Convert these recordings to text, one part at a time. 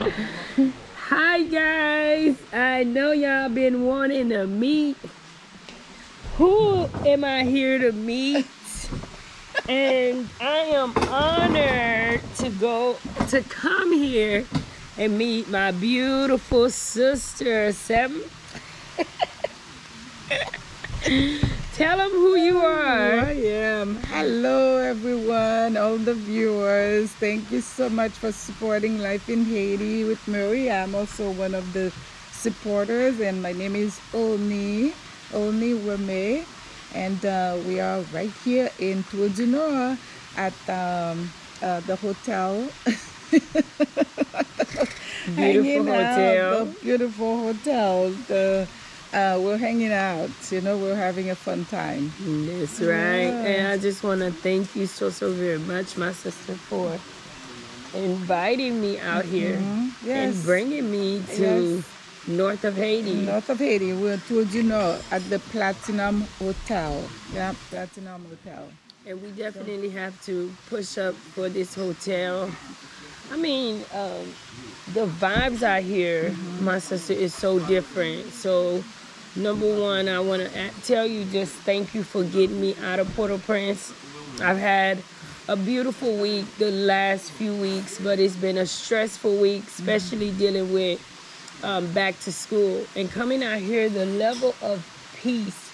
Hi guys, I know y'all been wanting to meet. Who am I here to meet? And I am honored to come here and meet my beautiful sister. Tell them who you are. I am. Hello, everyone, all the viewers. Thank you so much for supporting Life in Haiti with Mary. I'm also one of the supporters, and my name is Olni Weme, and we are right here in Tour at the hotel. Beautiful hotel. The beautiful hotel. We're hanging out, we're having a fun time. That's right. And I just want to thank you so very much, my sister, for inviting me out here and bringing me to north of Haiti. North of Haiti, we're at the Platinum Hotel. Yeah, Platinum Hotel. And we definitely have to push up for this hotel. I mean, the vibes out here, my sister, is so different. So, number one, I want to tell you just thank you for getting me out of Port-au-Prince. I've had a beautiful week the last few weeks, but it's been a stressful week, especially dealing with back to school. And coming out here, the level of peace,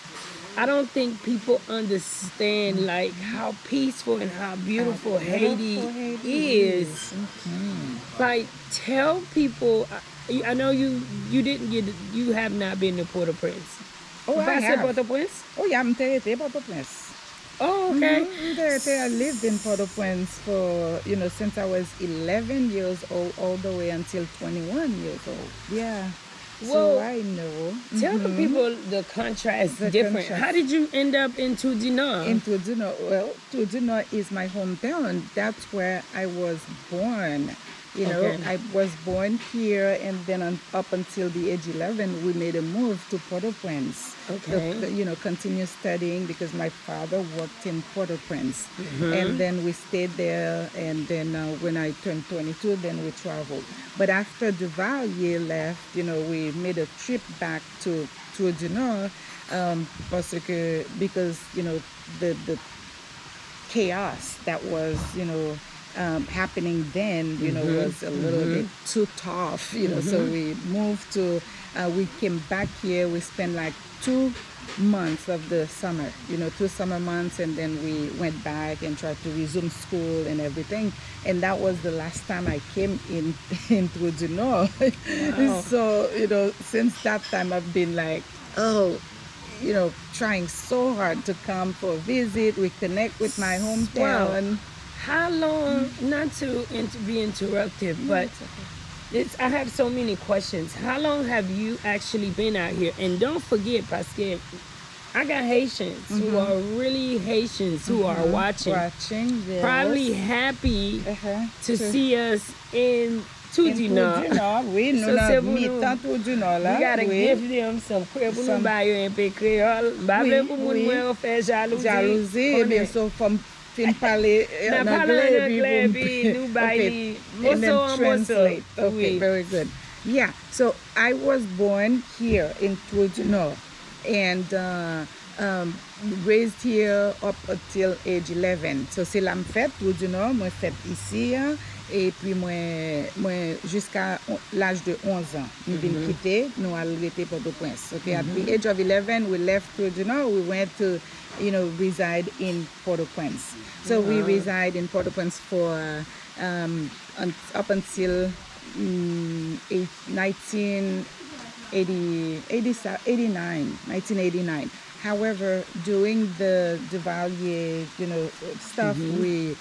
I don't think people understand like how peaceful and how beautiful Haiti is. Like, tell people. I know you have not been to Port-au-Prince. Oh, I have. Port-au-Prince? Oh, yeah, I'm Port-au-Prince. Oh, okay. I lived in Port-au-Prince for, since I was 11 years old all the way until 21 years old. Yeah. Well, so I know. Tell the people the contrast different. How did you end up in Toudina? In Toudina, well, Toudina is my hometown. That's where I was born. I was born here, and then up until the age 11, we made a move to Port-au-Prince. Okay. Continue studying because my father worked in Port-au-Prince. And then we stayed there, and then when I turned 22, then we traveled. But after Duvalier left, we made a trip back to Toudina because the chaos that was, happening then, was a little bit too tough, so we moved to, we came back here, we spent like 2 months of the summer, 2 summer months, and then we went back and tried to resume school and everything, and that was the last time I came into Juno. Wow. So, since that time I've been like, trying so hard to come for a visit, reconnect with my hometown. Wow. How long, not to be interrupted, but I have so many questions. How long have you actually been out here? And don't forget, Pascal, I got Haitians who are really Haitians who are watching. Yes. Probably happy to see us in Toudina. We gotta give them some jalousie. So from fin parler en anglais, and then translate. Okay, very good. Yeah, so I was born here in Toudina and raised here up until age 11. So c'est la fête Toudina, moi fête ici, et puis moi jusqu'à l'âge de 11 ans. Nous venons quitter, nous allons rester Port-au-Prince. Okay, at the age of 11, we left Toudina, we went to reside in Port-au-Prince. So we reside in Port-au-Prince for up until 1989. However, during the Duvalier, stuff, we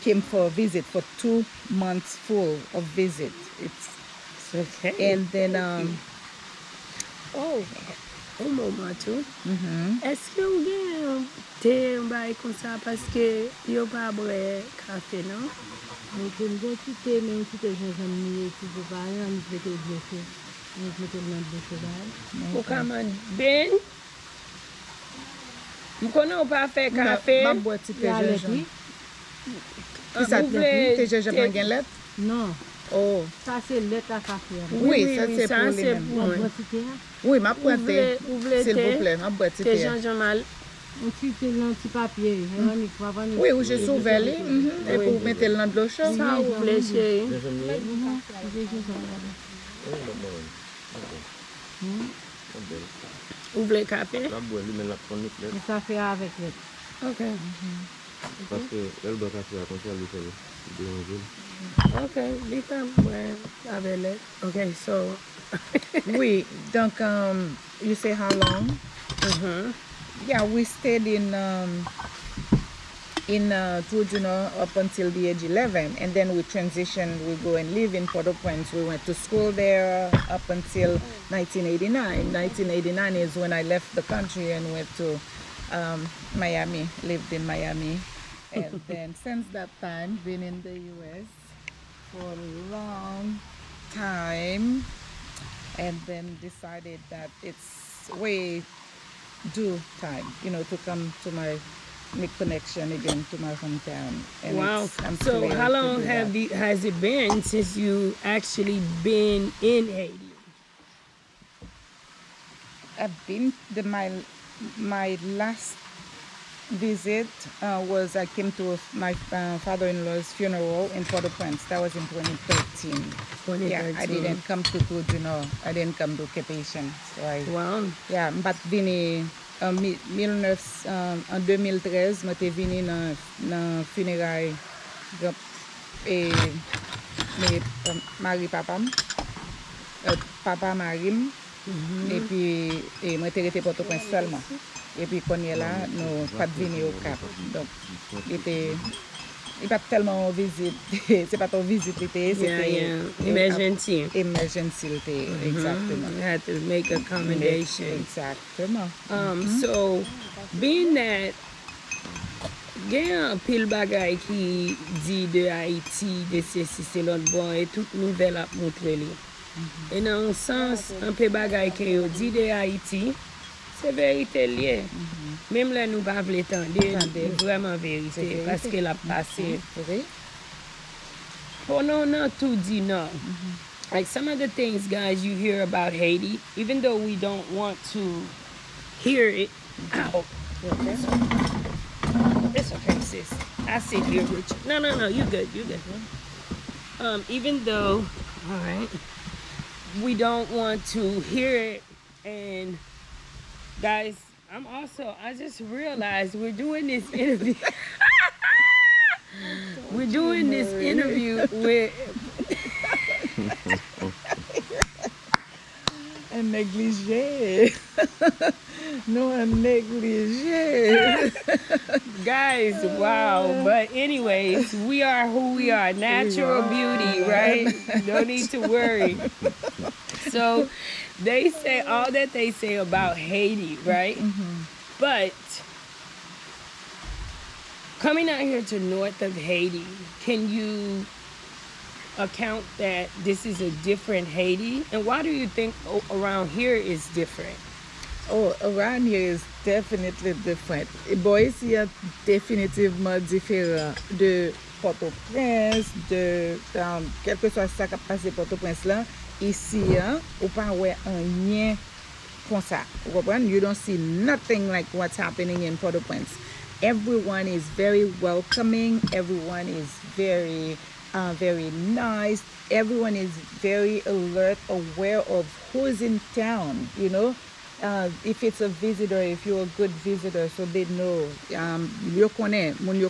came for a visit for 2 months full of visit. It's okay. And then un moment tout. Est-ce que vous avez thé un bail comme ça parce que yo pas boire café, non? Donc, je vais quitter, même si j'ai jamais été de bail, je vais te dire que je vais te demander de cheval. Ou comment ben? Vous connaissez pas faire café? Ma boîte, c'est que je. Qui ça te dit? T'es jamais gagné lettre? Non. Oh, Ça, c'est lettre à café. oui, ça c'est pour les c'est mêmes. pour- Bon, Ouais. quantité, hein. Oui, ma pointe, Vous voulez s'il thé? vous plaît, ma boîte Thé thé. Jean-Jean Mal. Un petit papier. Véronique, Véronique. Oui, oui, je sauve les. Et pour mettre le dans de l'eau chaude. Ça, vous voulez, chérie? Vous voulez café? La boîte, lui, met la prendre Mais ça fait avec lettre. Ok. parce que elle doit faire comme ça, lui fait déranger. Okay, Lisa, well, avec l'aide. Okay, so. Oui, donc, you say how long? Yeah, we stayed in Trujillo up until the age 11, and then we transitioned. We go and live in Port-au-Prince. We went to school there up until 1989. 1989 is when I left the country and went to Miami, lived in Miami. And then since that time, been in the U.S. for a long time, and then decided that it's way due time, to come to make connection again to my hometown. And Wow. I'm So thrilled how to long do that. has it been since you actually been in Haiti? I've been my last visit was I came to my father-in-law's funeral in Port-au-Prince. That was in 2013. Yeah, I 2013. didn't come to Trujillo. I didn't come to Caphaitien. So Wow. yeah, but vini en 2013, moi t'ai venu dans funérailles et mes mari papam, papa marim, et puis moi t'ai resté Port-au-Prince seulement. Et puis quand il est là, nous pas venu au Cap. Donc il pas tellement visite, c'est pas ton visite l'été, Yeah. Emergency. Emergency l'été, exactement. You had to make accommodation. Exactement. So, being that, gen an pil bagay ki di de Haiti, de se si se lot bon, e tout nouvel ap montre li. E nan un sens, an pe bagay ke yo di de Haiti, se verite liye. Mem le nou pa vle tande, vreman verite, paske la pase. Oui. Pendant nan tout di nan. Like some of the things, guys, you hear about Haiti, even though we don't want to hear it out. Okay. It's okay, sis. I sit here with you. No, you good, you good. Even though, all right, we don't want to hear it, and guys, I just realized we're doing this interview. We're doing this interview with Un négligé. No, un négligé. guys, wow. But anyways, we are who we are. Natural beauty, right? No need to worry. So they say all that they say about Haiti, right? But coming out here to north of Haiti, can you account that this is a different Haiti? And why do you think around here is different? Oh, around here is definitely different. Bon, ici est définitivement différent de Port-au-Prince, quel que soit ça qui a passé Port-au-Prince là, ici, ou pas ouais rien comme ça. Vous comprenez? You don't see nothing like what's happening in Port-au-Prince. Everyone is very welcoming. Everyone is very nice. Everyone is very alert, aware of who's in town, if it's a visitor, if you're a good visitor, so they know. Yo connaît, moun yo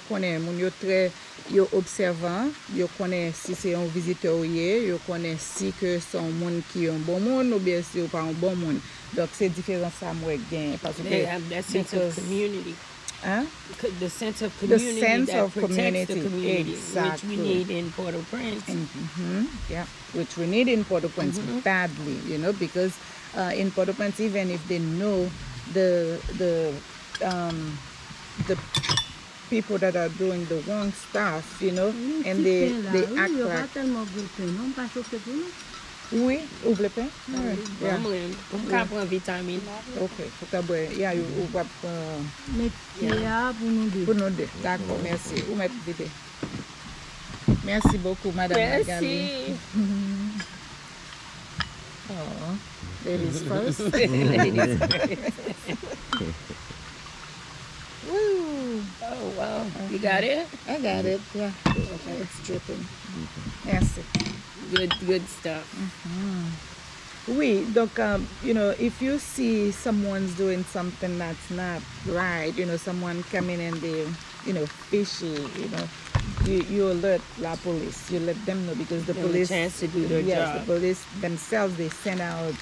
très yo observant, yo connaît si c'est un visiteur ou yo connaît si que son moun qui un bon moun ou bien si ou pas un bon moun. Donc c'est différent ça moi gain parce que They have that sense of community. Huh? The sense of community sense that of protects community, the community, exactly. which we need in Port-au-Prince. Yeah, which we need in Port-au-Prince badly, because in Port-au-Prince, even if they know the people that are doing the wrong stuff, and they act like. Oui, ou vle pen? Yeah. Mwen ka pran vitamine. Ok, faut ka boire. Yeah, ou va Mais pour nous deux. pour nous deux. D'accord, merci. Ou mettre vide. Merci beaucoup, Madame Magali. Merci. Oh, ladies first. Ladies first. Woo! Oh, wow. You got it? I got it. Yeah. Okay, it's dripping. Merci. Good stuff. Oui, donc, if you see someone's doing something that's not right, someone coming and they, fishy, you alert la police. You let them know because the Give them a police, chance to do their yes, job. the police themselves, they send out,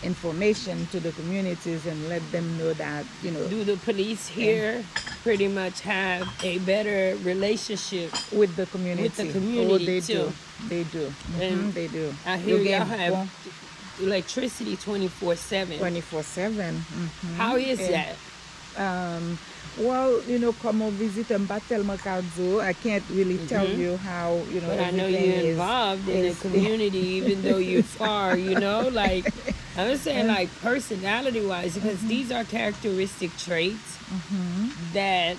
information to the communities and let them know that, Do the police here pretty much have a better relationship? with the community. With the community, they too. do. They do. And They do. I hear You y'all get have bon- electricity 24/7. 24/7. How is that? Well, comme on visite un pas tellement cardio, I can't really tell you how, But I know everything you're involved in the is- community, even though you're far, like, I'm just saying, like, personality-wise, because these are characteristic traits that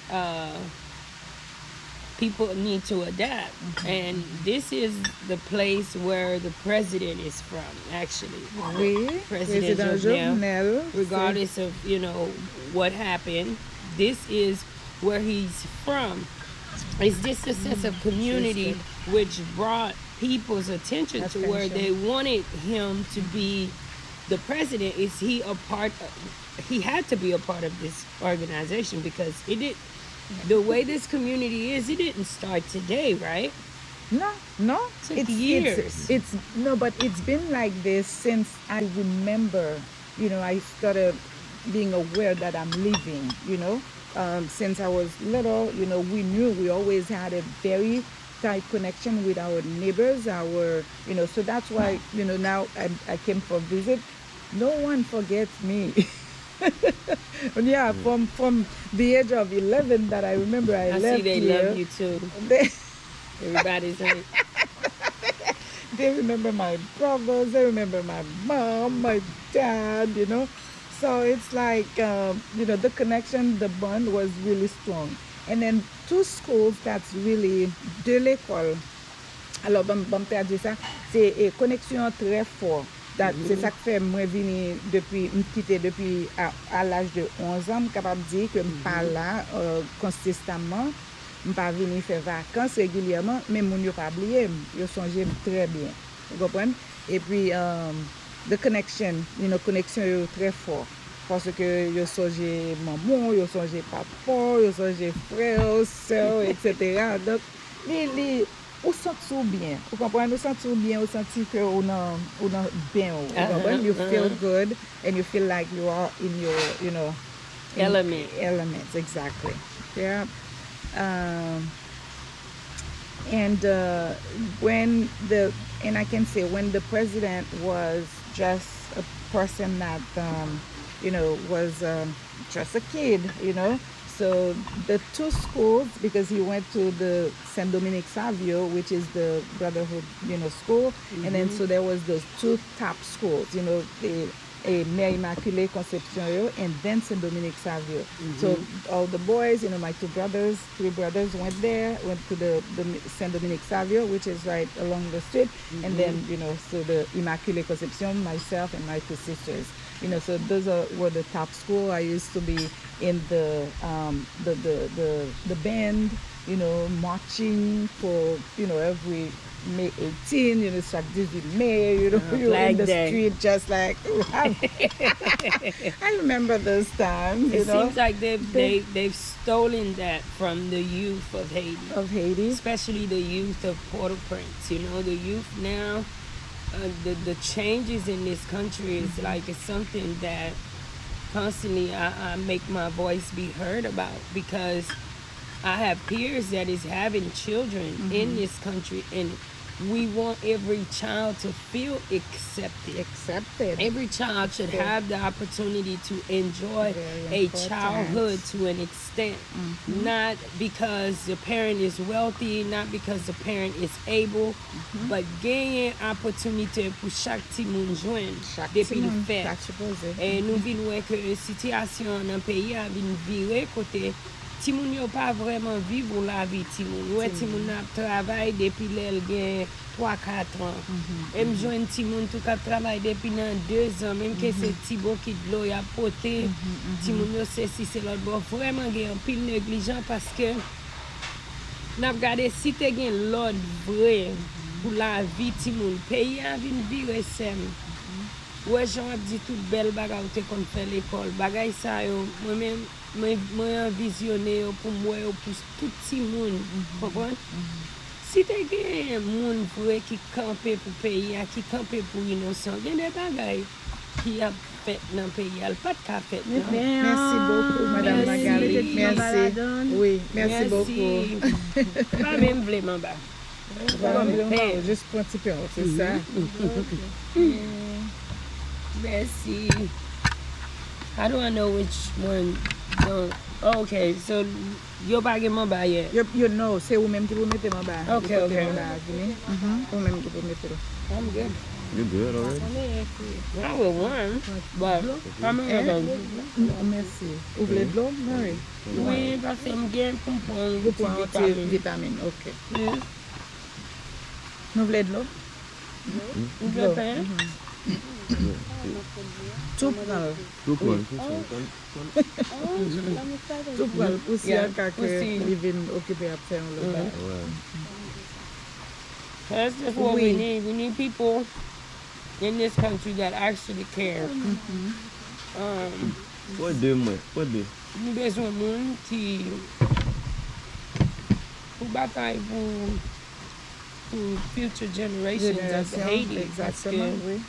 people need to adapt. And this is the place where the president is from, actually. Oui, President Président Jovenel, Jovenel. regardless of, what happened, this is where he's from. It's just a sense of community which brought people's attention to where they wanted him to be the president. Is he a part of, he had to be a part of this organization because the way this community is, it didn't start today, right? No, Took years. But it's been like this since I remember. I started being aware that I'm living. Since I was little, we always had a very tight connection with our neighbors. So that's why now I came for a visit. No one forgets me. Yeah, from the age of 11 that I remember I I left see they here. love you too. They, Everybody's like, they remember my brothers, they remember my mom, my dad, So it's like, the connection, the bond was really strong. And then two schools that's really de l'école. Alors, bon père dit ça, c'est une connexion très forte. C'est ça que fait moi venir depuis, quitter depuis à l'âge de 11 ans, capable de dire que je ne suis pas là constamment. Je ne suis pas venu faire vacances régulièrement, mais je ne pas oublié, je songe très bien. Vous comprenez? Et puis, the connection, connexion est très forte. Parce que je songe maman, je songe papa, je songe frère, soeur, etc. Donc, on sent bien. Vous comprenez? On sent bien, on sent que on bien. You feel good and you feel like you are in your, elements, exactly. Yeah. And I can say when the president was just a person that was just a kid, So the two schools, because he went to the Saint Dominique Savio, which is the Brotherhood, school, and then so there was those two top schools, the Mère Immaculée Conception and then Saint Dominique Savio. So all the boys, my three brothers went to the Saint Dominique Savio, which is right along the street, and then so the Immaculée Conception, myself and my two sisters. So those were the top school. I used to be in the band, marching for every May 18, chaque 18 May, you're in the street just like, I remember those times. It seems like they've stolen that from the youth of Haiti. Especially the youth of Port-au-Prince. The youth now, the changes in this country is like, it's something that constantly I make my voice be heard about, because I have peers that is having children in this country, and we want every child to feel accepted. Every child should have the opportunity to enjoy a childhood to an extent. Not because the parent is wealthy, not because the parent is able, but gagner opportunité pour chaque petit monde joindre depuis le fait. Et nous voulons que la situation dans le pays a virer côté ti moun yo pas vraiment vivre la vie ti moun. Ouais, ti moun a travail depuis l'el gen 3-4 ans. Et me joindre ti moun tout cap travail depuis dans 2 ans, même que c'est ti bon qui de l'eau y a poté. Ti moun yo c'est si c'est l'autre bon. Vraiment gen un pile négligent parce que n'a regardé si te gen l'ordre vrai pour la vie ti moun. Pays a vinn vire sem. Ouais, j'en dit toute belle bagarre te kon fait l'école. Bagay ça yo moi-même moi visionné pour moi pour tout petit monde. Comprendre? Si tu as un monde qui campe pour pays, qui campe pour innocent, il y a des bagailles qui a fait dans le pays, il n'y a pas de café. Merci beaucoup, Madame Magali. Merci. Oui, merci beaucoup. Pas même vraiment bas. Juste pour un petit peu, c'est ça. Merci. How do I know which one don't? Oh, okay, so yo pa gen man ba yet. You know, c'est vous-même qui vous mettez mon bas. Okay, okay. Vous-même qui vous mettez là. I'm good. You good already? I will one, but I'm gonna Merci. Vous voulez de l'eau, Mary? oui, parce que m'gen pour prendre Vous prenez vitamine. vitamine, ok. Yes. Vous voulez de l'eau? Vous voulez pain? Tout prendre. Two points. Tout prendre. Poussière Yeah, que poussière. ils viennent occuper à faire le bas. Ouais. That's just what Oui. we need. We need people in this country that actually care. Pas deux mois. Pas deux. Nous besoin de monde qui pour bataille pour future generations of Haiti. Exactement, oui.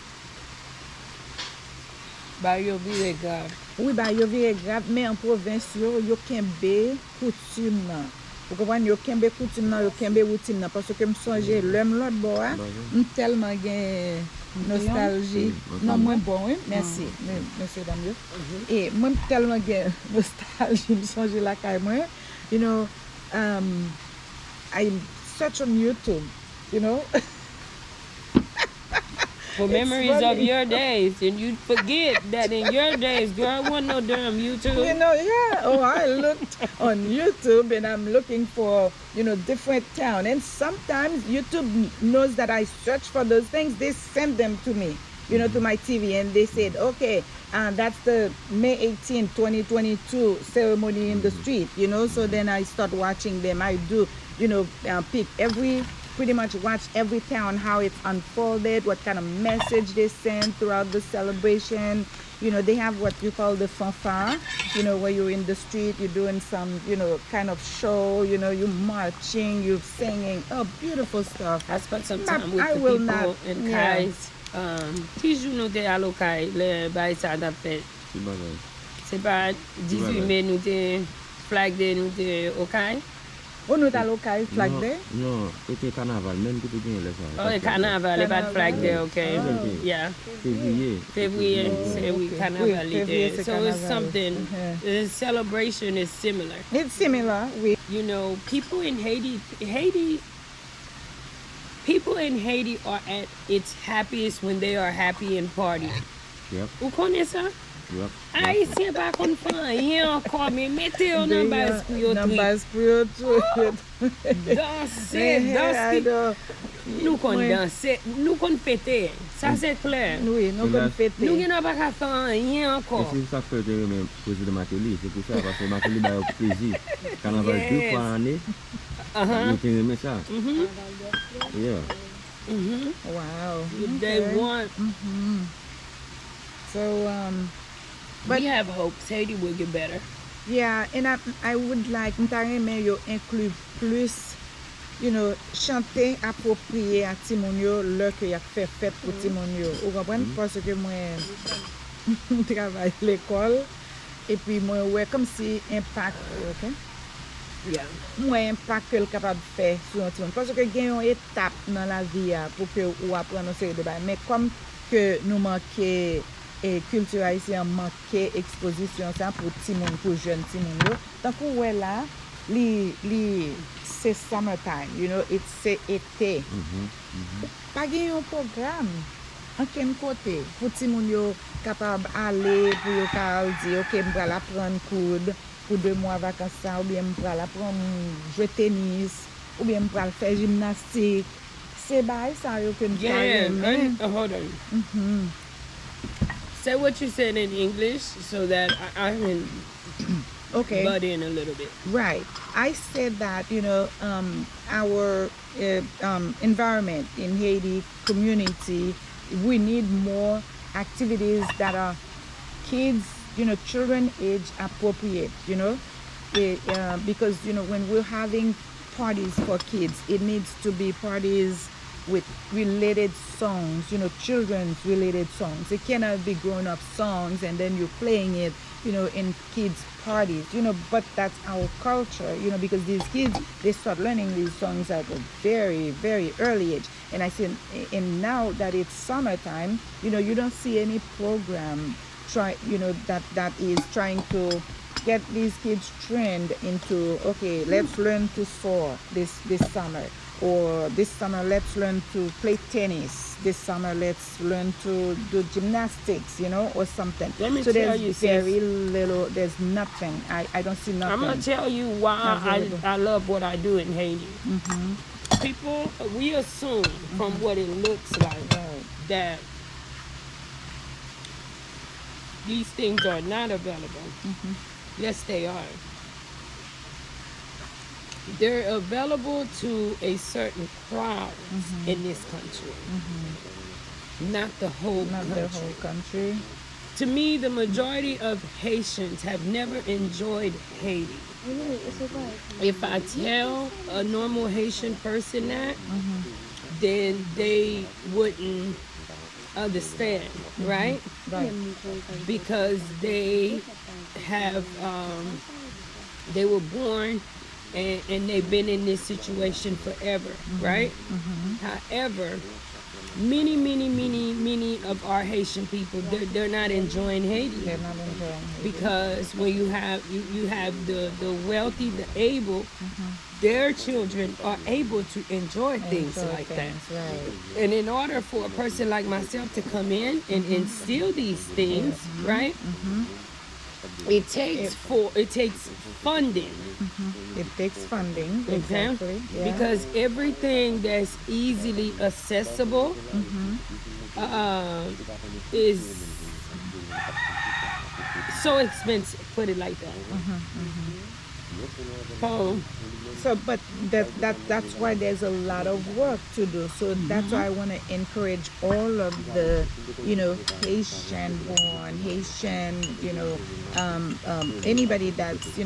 Bah, yo vire grave. Oui, bah, yo vire grave, mais en province, yo kembe coutume nan. Vous comprenez, yo kembe coutume nan, yo kembe routine nan. Parce que me songe, l'homme l'autre bois, tellement gen nostalgie. Non, moins bon, oui, merci, monsieur Damio. Et moi, tellement gen nostalgie, me songe la caille moi. You know, I search on YouTube, you know. For memories funny. of your days, and you forget that in your days, girl, wasn't no damn YouTube. You know, yeah. Oh, I looked on YouTube and I'm looking for, you know, different town. And sometimes YouTube knows that I search for those things. They send them to me, you know, to my TV. And they said, okay, that's the May 18, 2022 ceremony in the street, you know. So then I start watching them. I do, you know, pretty much watch every town, how it's unfolded, what kind of message they send throughout the celebration. You know, they have what you call the fanfare, you know, where you're in the street, you're doing some, you know, kind of show, you know, you're marching, you're singing, oh, beautiful stuff. I spent some time with I the will people not, in yeah. Kais. Ti jou nou te alo Kais, le bay sa da fet. C'est bagay. Se pa 18 mai nou te flag day nou te okay? Oh, nous t'as local flag day? Non, c'était carnaval, même que tu gagnes les ça. Oh, carnaval, le pas de flag day, okay? Oh. Yeah. Février. Février, c'est oui, carnaval février, ite. c'est So it's carnaval. something, the celebration is similar. It's similar, oui. You know, people in Haiti are at its happiest when they are happy and party. Yep. Ou konen sa? Yep. Haitien pa kon fan yen ankon, men mette yo nan baz pou yo Nan tri. baz pou yo tri. Danse, nou kon danse, nou kon fete. Sa se kler. Oui, nous kon fêter. Nou gen nan pa ka fan yen Et ankon. c'est ça que je même président Mateli, c'est pour ça, parce que Mateli a eu plaisir. Carnaval Yes. 2 fois l'année, Uh-huh. nous t'aimons ça. Yeah. Wow. They Okay. want, So, we have hopes. Haiti will get better. yeah, and I would like, m'tareme yo inclure plus, you know, chanter approprié à Timon yo, lè que y a fait fête pour Timon yo. Vous comprenez? Parce que moi, je travaille à l'école, et puis moi, ouais, comme si impact, ok? Yeah. Moi, impact que le capable de faire sur un Timon. Parce que il y a une étape dans la vie pour que vous appreniez une série de bails. Mais comme que nous manquons, et culture haïtienne manquait exposition ça pour Timon, pour jeune Timon yo. Donc ouais là, c'est summertime, you know, c'est été. Pas gen un programme en quel côté pour Timon yo capable aller pour yo capable dire OK, m'bral apprendre coud pour 2 mois vacances ça, ou bien m'pral apprendre jouer tennis, ou bien m'pral faire gymnastique. C'est bail ça yo que nous Hold on. Say what you said in English so that I can Okay. butt in a little bit. Right. I said that, our environment in Haiti community, we need more activities that are kids, children age appropriate, because, when we're having parties for kids, it needs to be parties with related songs, children's related songs. It cannot be grown-up songs and then you're playing it, in kids' parties, but that's our culture, because these kids, they start learning these songs at a very, very early age. And I said, and now that it's summertime, you don't see any program that is trying to get these kids trained into, okay, let's learn to soar this summer, or this summer let's learn to play tennis, this summer let's learn to do gymnastics, or something. Let me so tell there's you, very little, there's nothing. I don't see nothing. I'm gonna tell you why I love what I do in Haiti. People, we assume from what it looks like that these things are not available. Yes, they are. They're available to a certain crowd in this country, not the whole country. The whole country. To me, the majority of Haitians have never enjoyed Haiti. If I tell a normal Haitian person that, then they wouldn't understand, right? Right. Because they have, they were born and they've been in this situation forever, right? However, many of our Haitian people, they're not enjoying Haiti. They're not enjoying it. Because when you have the wealthy, the able, their children are able to enjoy things like that. Right. And in order for a person like myself to come in and instill these things, right? It takes funding. It takes funding. Exactly. Yeah. Because everything that's easily accessible is so expensive. Put it like that. So, but that's why there's a lot of work to do. So that's why I want to encourage all of the, Haitian-born, Haitian, anybody that's,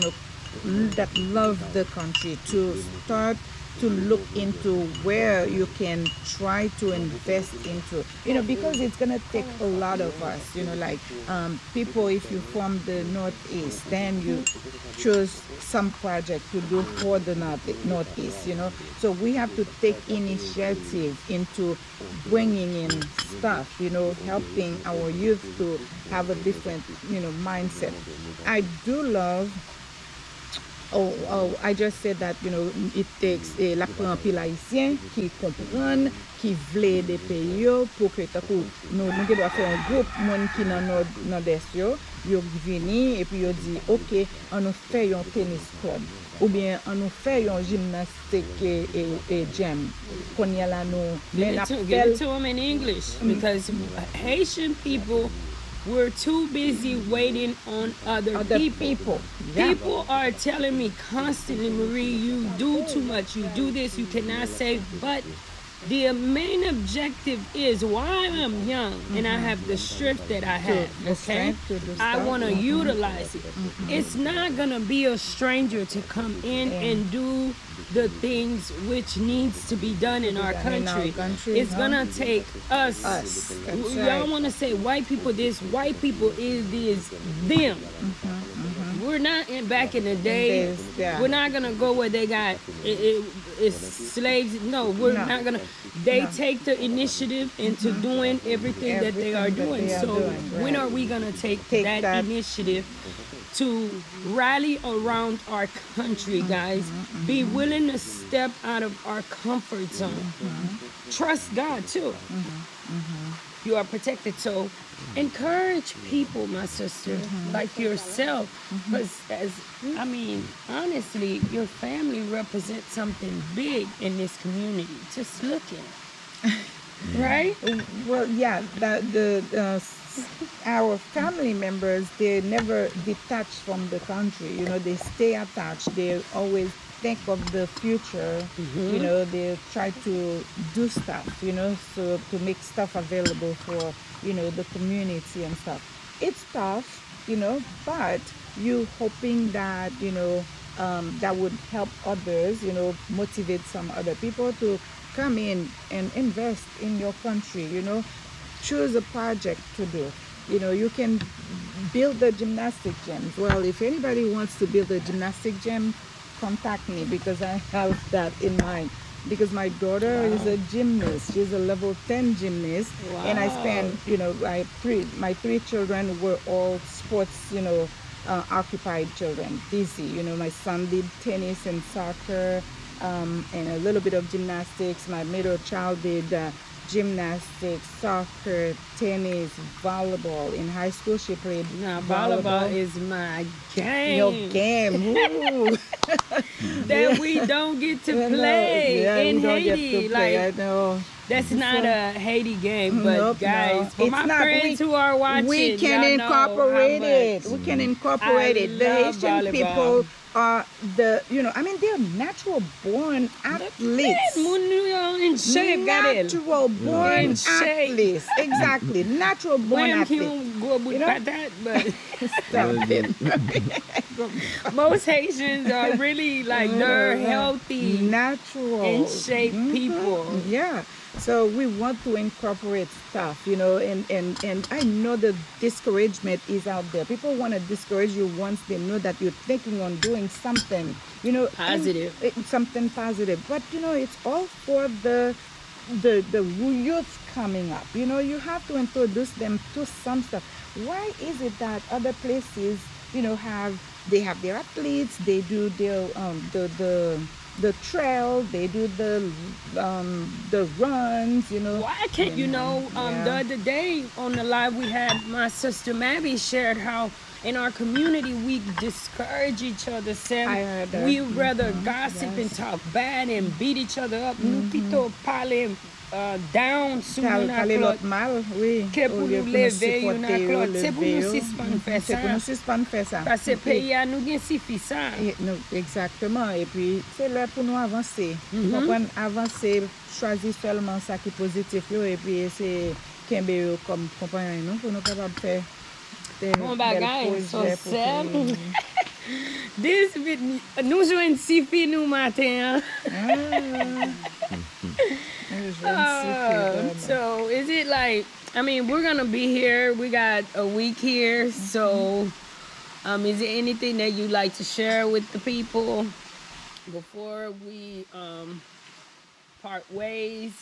that love the country to start to look into where you can try to invest into, because it's going to take a lot of us, like people, if you from the Northeast, then you choose some project to do for the Northeast, so we have to take initiative into bringing in stuff, helping our youth to have a different, mindset. I do love. I just said that, it takes la pran pil haïtien qui comprend, qui vle de pays yo pour que nous ke doit faire un groupe moun qui nan nord-est yo vini et puis yo dit OK, on nous fait un tennis club ou bien on nous fait un gymnastique et jam. Kon ya la nou Give it to them in English, because Haitian people, we're too busy waiting on other people. Yeah. People are telling me constantly, Marie, you do too much, you do this, you cannot save. But the main objective is, while I'm young and I have the strength that I have, okay, I want to utilize it. It's not going to be a stranger to come in and do the things which needs to be done in our country. It's gonna take us. Y'all want to say white people this, white people is this, them. We're not back in the day. We're not gonna go where they got it's slaves. No, we're not gonna. They take the initiative into doing everything that they are doing. So when are we gonna take that initiative to rally around our country, guys? Be willing to step out of our comfort zone. Trust God too. You are protected. So encourage people, my sister, like yourself. Because I mean, honestly, your family represents something big in this community. Just looking, right? Well, yeah, our family members, they never detach from the country. You know, they stay attached. They always think of the future. You know, they try to do stuff, you know, so to make stuff available for, you know, the community and stuff. It's tough, you know, but you hoping that, you know, that would help others, you know, motivate some other people to come in and invest in your country, you know. Choose a project to do. You know, you can build the gymnastic gyms. Well, if anybody wants to build a gymnastic gym, contact me because I have that in mind. Because my daughter is a gymnast. She's a level 10 gymnast. And I spend, you know, my three children were all sports, you know, occupied children, busy. You know, my son did tennis and soccer and a little bit of gymnastics. My middle child did gymnastics, soccer, tennis, volleyball. In high school, she played Volleyball is my game. Your game. Ooh. That we don't get to play in Haiti. I know. That's not a Haiti game, but Nope, guys, no. for It's my not. friends who are watching, We can y'all know incorporate how it. much We can incorporate it. The love Haitian volleyball. people are I mean, they're natural born athletes. In shape, got it. Natural born In shape. athletes. Exactly. Natural born When athletes. can go with You know? that, but Stop it. most Haitians are really like they're healthy, Natural. in shape people. Yeah. So we want to incorporate stuff, you know, and I know the discouragement is out there. People want to discourage you once they know that you're thinking on doing something, you know, Positive. something positive. But you know, it's all for the youth coming up. You know, you have to introduce them to some stuff. Why is it that other places, you know, have their athletes, they do their the trail, they do the runs, you know. Why can't you know? Yeah. The other day on the live we had, my sister Mabby shared how in our community we discourage each other. Sam, I heard that. we rather gossip and talk bad and beat each other up. Nous plutôt parler down sur une Parler clotte. l'autre mal, oui. Que pour Au lieu nous pour nous lever une supporter, clotte. C'est pour nous lever, suspendre faire c'est pour ça. nous suspendre faire ça. Parce que pays a nous bien suffisant. Non, exactement. Et puis, c'est l'heure pour nous avancer. Comprendre, avancer, choisir seulement ça qui est positif, yo, et puis c'est kembe yo comme compagnon, non, pour nous capables de faire des Bon bagay, belles so projets pour Sam. que- This bit, nous jouons si fi nous matin. So is it like, I mean, we're gonna be here. We got a week here. So is there anything that you'd like to share with the people before we part ways?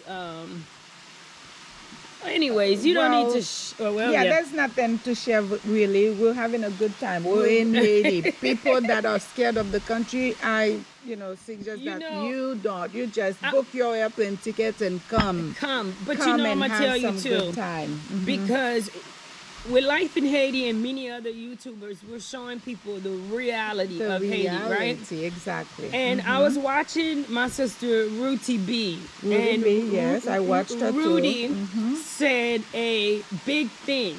Anyways, you don't need to. Yeah, there's nothing to share really. We're having a good time. We're in Haiti. People that are scared of the country, I suggest You that know, you don't. You just book your airplane tickets and come. But Come you know, I'm and gonna have tell you some too. good time. Because with Life in Haiti and many other YouTubers, we're showing people the reality The of Haiti, right? reality, exactly. And I was watching my sister Ruti B. Ruti and B, yes, I watched her too. Ruti said a big thing.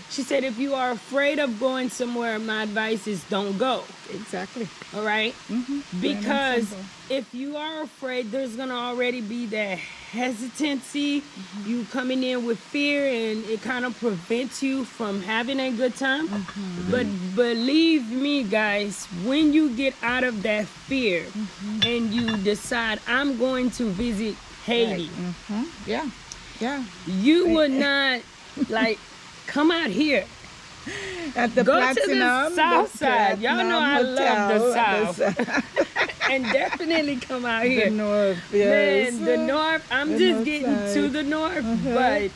She said, if you are afraid of going somewhere, my advice is don't go. Exactly. All right? Plain Because and simple. if you are afraid, there's going to already be that hesitancy, you coming in with fear, and it kind of prevents you from having a good time. But believe me, guys, when you get out of that fear and you decide, I'm going to visit Haiti, Yeah. Yeah. you will not, like, come out here. At the Go Platinum, to the South the Side. Y'all know I Platinum love the Hotel, South. And definitely come out the here. North, yes. Man, the North, I'm The just North getting side. to the North, but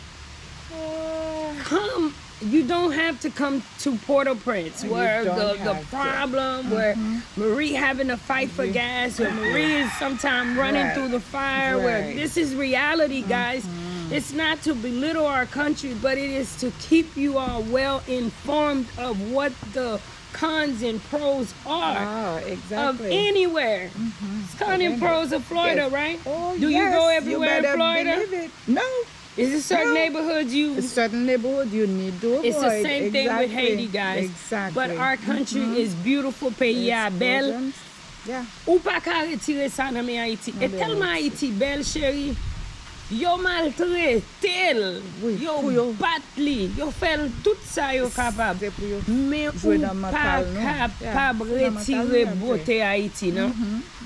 come. You don't have to come to Port-au-Prince, where don't the have to. problem, where Marie having to fight for gas, where Marie is sometimes running Right. through the fire, where Right. this is reality, guys. It's not to belittle our country, but it is to keep you all well informed of what the cons and pros are of exactly. anywhere. It's cons and pros of Florida, Yes. right? Oh, Do you go everywhere in better Florida? believe it. No. Is there certain No. neighborhoods you? A certain neighborhood you need to avoid. It's the same thing with Haiti, guys. Exactly. But our country is beautiful, pays belle. Explosions. Yeah. Ou pa ka retire sa nan men Haiti. E telman Haiti bel, chéri. Yo maltraite, Oui, yo pou yo- bat li, yo fel tout sa yo kapab. C'est pour yo Men jouer ou dans ma pa table, non? kapab Yeah, dans ma table, retire yeah, beauté Haiti, non?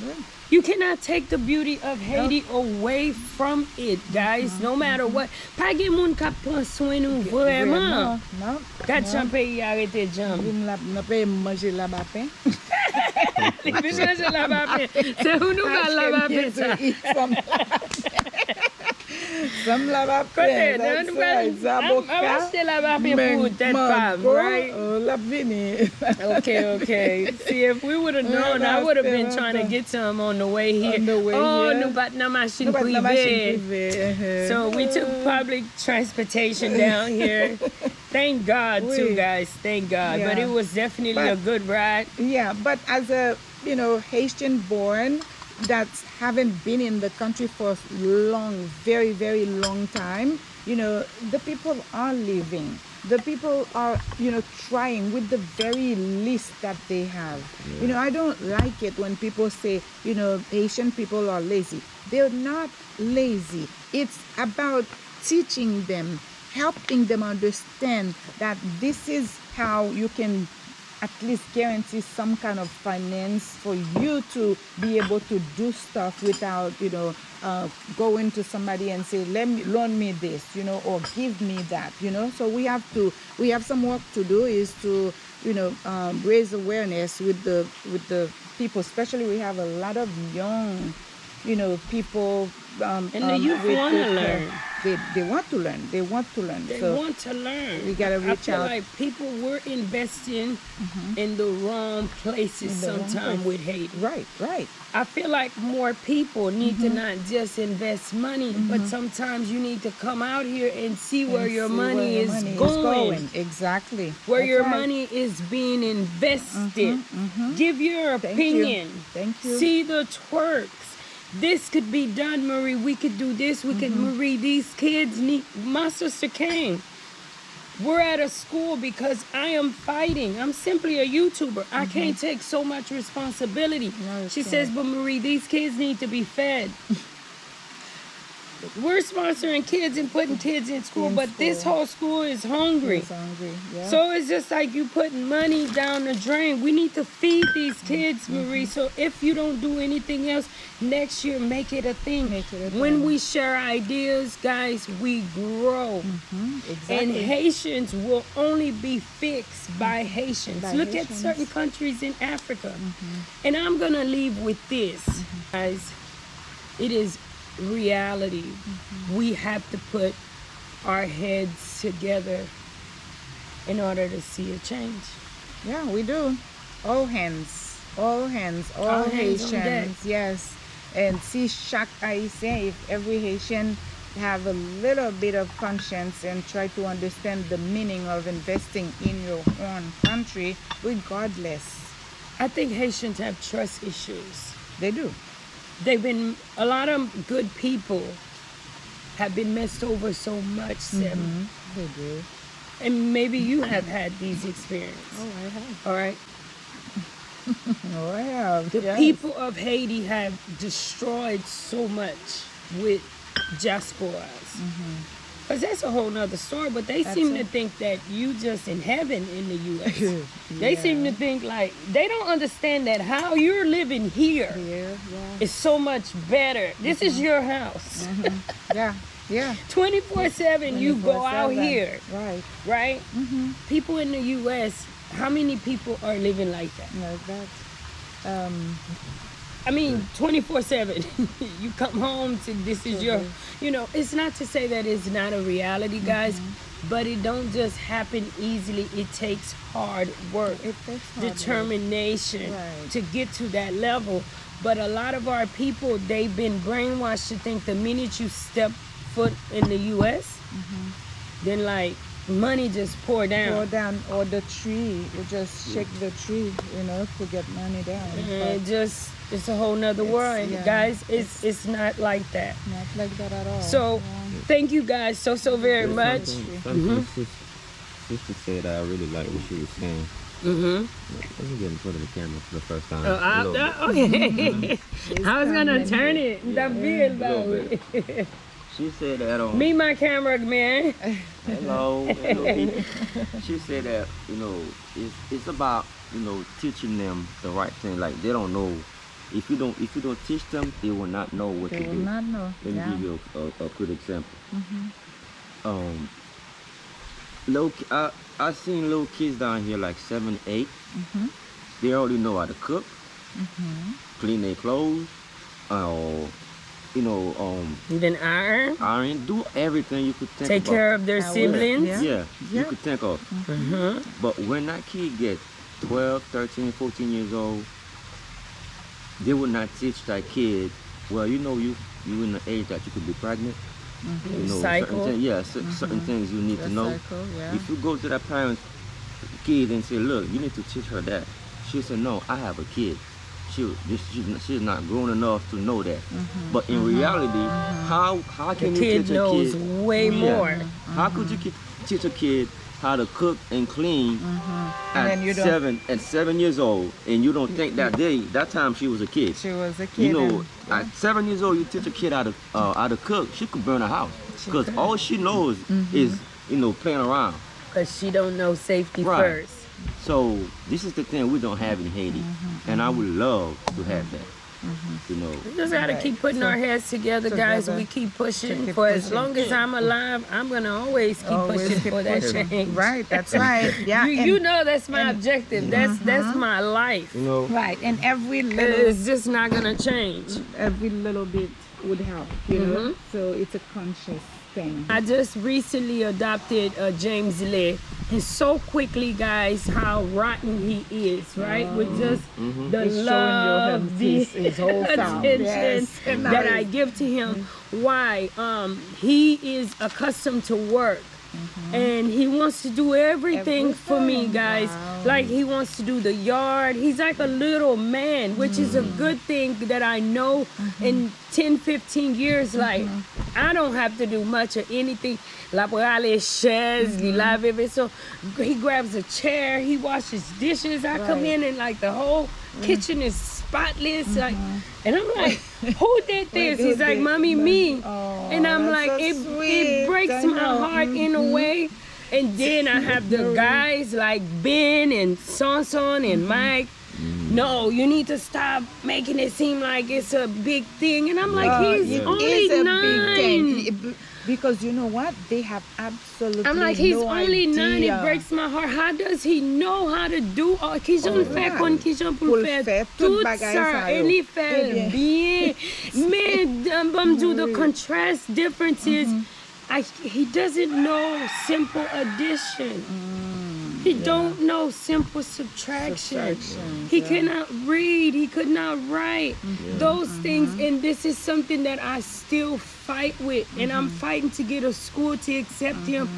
Yeah. You cannot take the beauty of Haiti away from it, guys, no matter what. Pa gen moun kap pran soin nou vreman. Non. Gat chan peyi arete jam. N'a pas manger la bapin. Li bin manje la bapen. Se ou nou ka la bapen sa. Some la bapin. Kote, That's nou right. ka achete la bapen pou tèt fam, right? Oh, la vini. Okay. See, if we would have known, I would have been trying to get some on the way here. On the way Oh, here. nou bat nan machine No, but la machine privé. privée. So we took public transportation down here. Thank God, too, Oui. guys. Thank God. But Yeah. it was definitely a But- good ride. Yeah, but as a Haitian born that's haven't been in the country for long, very, very long time, the people are living. The people are, trying with the very least that they have. I don't like it when people say, Haitian people are lazy. They're not lazy. It's about teaching them, helping them understand that this is how you can at least guarantee some kind of finance for you to be able to do stuff without, going to somebody and say, loan me this, or give me that, So we have some work to do is to, raise awareness with the people, especially we have a lot of young, people. And the youth want to learn. They want to learn. They want to learn. They So want to learn. we gotta I reach feel out. like people were investing in the wrong places In the wrong sometime place. with Haiti. Right. I feel like more people need to not just invest money, but sometimes you need to come out here and see where And your see money where your is money going. Exactly. Where That's your right. money is being invested. Give your Thank you. opinion. Thank you. See the twerks. This could be done, Marie. We could do this. We could, Marie, these kids need. My sister came. We're at a school because I am fighting. I'm simply a YouTuber. I can't take so much responsibility. No, you She can't. says, but Marie, these kids need to be fed. We're sponsoring kids and putting kids in school, In but this school. whole school is hungry. He's hungry. Yeah. So it's just like you putting money down the drain. We need to feed these kids, Marie. So if you don't do anything else, next year make it a thing. Make it a When thing. we share ideas, guys, we grow. exactly. And Haitians will only be fixed by Haitians. By Look Haitians. at certain countries in Africa. And I'm going to leave with this. Guys, it is reality. We have to put our heads together in order to see a change. Yeah, we do. All hands, all hands on Haitians. deck. Yes. And see chaque Haïtien, if every Haitian have a little bit of conscience and try to understand the meaning of investing in your own country, regardless. I think Haitians have trust issues. They do. A lot of good people have been messed over so much, Sim. They do. And maybe you have had these experiences. Oh, I have. All right. Oh, I have. The Yes. people of Haiti have destroyed so much with diasporas. Because that's a whole nother story, but they seem to think that you just in heaven in the U.S. They seem to think like, they don't understand that how you're living here Yeah, is so much better. This is your house. yeah. Yeah. 24/7 you go out 24/7. here, Right. right? People in the U.S., how many people are living like that? Like that. I mean, 24/7. You come home to this is your, it's not to say that it's not a reality, guys, but it don't just happen easily. It takes hard work, It takes hard work. determination Right. to get to that level. But a lot of our people, they've been brainwashed to think the minute you step foot in the U.S., then like money just pour down. Or down, or the tree, you just shake the tree, to get money down. And it's a whole nother world. And guys, it's not like that. Not like that at all. So thank you guys so very much. Something sister said I really like what she was saying. Let me get in front of the camera for the first time. Okay. I was gonna turn it. She said that Me, my cameraman. Hello. She said that it's about teaching them the right thing. Like they don't know. If you don't teach them, they will not know what to do. They will not know. Let me give you a good example. I've seen little kids down here like 7, 8. They already know how to cook, clean their clothes, Even iron. do everything you could think Take about. care of their siblings. You could think of. But when that kid gets 12, 13, 14 years old, they will not teach that kid, well, you in the age that you could be pregnant. Cycle. Certain things you need to know. Cycle, If you go to that parent's kid and say, look, you need to teach her that, she'll say, no, I have a kid. She's not grown enough to know that. But in reality, how can you teach a kid? The kid knows way more. How could you teach a kid how to cook and clean at 7 years old, and you don't think that time she was a kid? She was a kid. At 7 years old, you teach a kid how to cook, she could burn a house because all she knows is playing around. Because she don't know safety first. So this is the thing we don't have in Haiti, and I would love to have that. We just gotta keep putting our heads together, guys. We keep pushing. For as long as I'm alive, I'm gonna always keep pushing for that change. Right, that's right. Yeah. You know that's my objective. That's my life. Right, and every little, It's just not gonna change. every little bit would help, So it's a conscious thing. I just recently adopted James Lee, and so quickly, guys, how rotten he is, right? With just the love, his whole attention that I give to him. Why? He is accustomed to work. And he wants to do everything for me, guys. Like he wants to do the yard. He's like a little man, which is a good thing that I know in 10, 15 years. Like I don't have to do much of anything. La chaise, so he grabs a chair, he washes dishes. I come in and like the whole kitchen is spotless. Like, and I'm like, who did this? He's like, Mommy, me. And I'm like, it breaks my heart in a way. And then I have the guys like Ben and Sonson and Mike. No, you need to stop making it seem like it's a big thing. And I'm like, he's only 9. Big thing. Because you know what? They have absolutely I'm like, he's no only 9. idea. It breaks my heart. How does he know how to do all? Qu'ils fait qu'on pour faire tout ça. Et il fait bien. Mais do the contrast differences. He doesn't know simple addition. He don't know simple subtraction. He cannot read. He could not write. Those things. And this is something that I still fight with. And I'm fighting to get a school to accept him.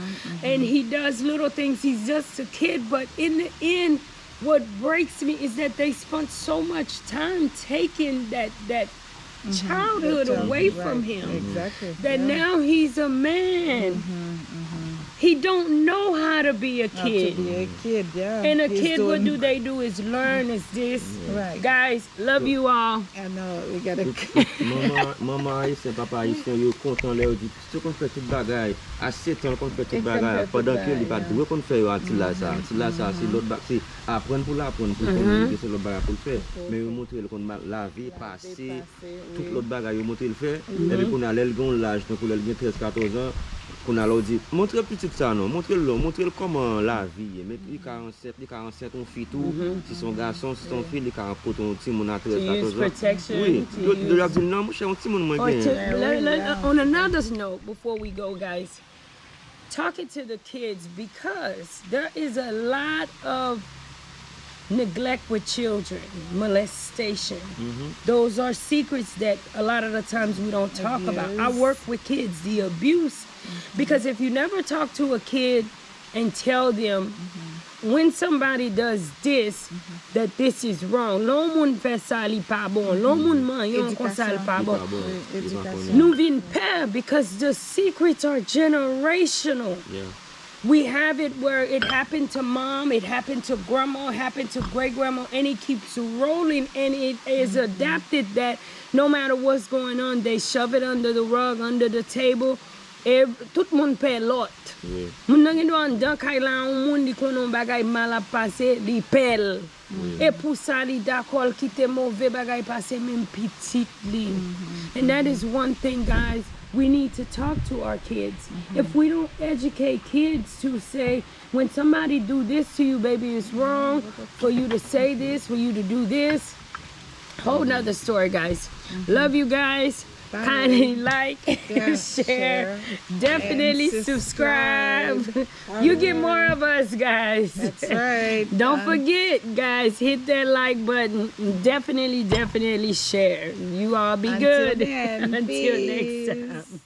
And he does little things. He's just a kid. But in the end, what breaks me is that they spent so much time taking that childhood away from him. Exactly. That now he's a man. He don't know how to be a kid. To be a kid, And a kid, what do they do is learn is this. Right. Guys, love you all. I know, we gotta... Maman haïtien, papa haïtien, yo content là, dit, si on fait toute bagaille, à 7 ans qu'on fait toute bagaille, pendant que il pas doué qu'on fait à là ça, c'est l'autre bagaille, c'est apprendre pour l'apprendre, pour communiquer sur l'autre bagaille pour le faire. Mais yo montrer qu'on la vie passer, toute l'autre bagaille yo montrer le faire, et puis qu'on a l'âge, donc on a 13, 14 ans. Qu'on a dit, montrez petit ça non, montrez-le comment la vie, mais il 47 on fait tout, si son garçon, si son fille, il 40 pour ton petit mon à 13, 14 ans. Oui, de la dire non, mon cher, un petit mon moins bien. On another note, before we go, guys, talking to the kids, because there is a lot of neglect with children, molestation. Those are secrets that a lot of the times we don't talk about. I work with kids, the abuse. Because if you never talk to a kid and tell them when somebody does this, that this is wrong. L'on moun fait ça li pas bon. L'on moun man yon kon ça li pas bon. Nou vin peur because the secrets are generational. Yeah. We have it where it happened to mom, it happened to grandma, it happened to great grandma, and it keeps rolling, and it is adapted that no matter what's going on, they shove it under the rug, under the table. Tout moun pè lot. Moun nan gen do an dan kay la an moun di konon bagay mal a pase, li pel. E pou sa li dakol kite mauve bagay pase men pitit li. And that is one thing, guys, we need to talk to our kids. If we don't educate kids to say, when somebody do this to you, baby, it's wrong for you to say this, for you to do this. Whole nother story, guys. Love you guys. Bye. Kindly like, Yeah, share, definitely and subscribe. subscribe. You get more of us, guys. That's right. Don't forget, guys, hit that like button. Definitely share. You all be Until good. then, Until next peace. time.